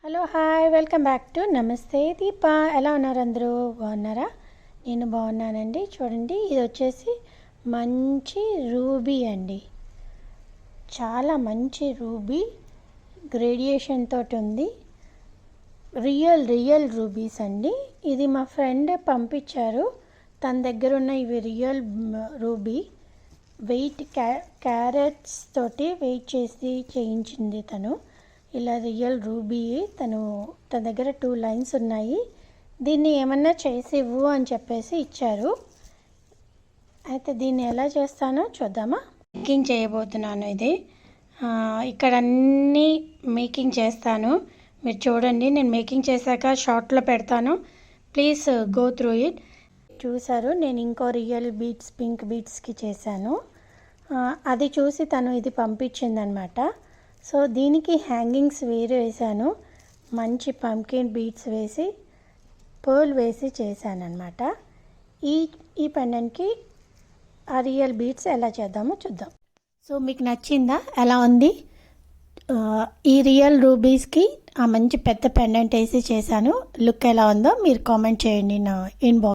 Hello hi welcome back to నమస్తే దీప. ఎలా ఉన్నారు అందరూ? బాగున్నారా? నేను బాగున్నానండి. చూడండి, ఇది వచ్చేసి మంచి రూబీ అండి. చాలా మంచి రూబీ గ్రేడియేషన్ తోటి ఉంది. రియల్ రూబీస్ అండి. ఇది మా ఫ్రెండ్ పంపించారు. తన దగ్గర ఉన్న ఇవి రియల్ రూబీ. వెయిట్ క్యారెట్స్ తోటి వెయిట్ చేసి చేయించింది తను. ఇలా రియల్ రూబీ. తన దగ్గర 2 లైన్స్ ఉన్నాయి. దీన్ని ఏమన్నా చేసి ఇవ్వు అని చెప్పేసి ఇచ్చారు. అయితే దీన్ని ఎలా చేస్తానో చూద్దామా. మేకింగ్ చేయబోతున్నాను. ఇది ఇక్కడ అన్నీ మేకింగ్ చేస్తాను. మీరు చూడండి, నేను మేకింగ్ చేశాక షార్ట్లో పెడతాను. Please go through it. చూసారు, నేను ఇంకో రియల్ బీడ్స్ పింక్ బీడ్స్కి చేశాను. అది చూసి తను ఇది పంపించిందనమాట. సో దీనికి హ్యాంగింగ్స్ వేరే వేసాను. మంచి పంకిన్ బీడ్స్ వేసి పర్ల్ వేసి చేశానమాట. ఈ పెండెంట్కి ఆ రియల్ బీడ్స్ ఎలా చేద్దామో చూద్దాం. సో మీకు నచ్చిందా? ఎలా ఉంది? ఈ రియల్ రూబీస్కి ఆ మంచి పెద్ద పెండెంట్ వేసి చేశాను. లుక్ ఎలా ఉందో మీరు కామెంట్ చేయండి నా ఇన్బాక్స్.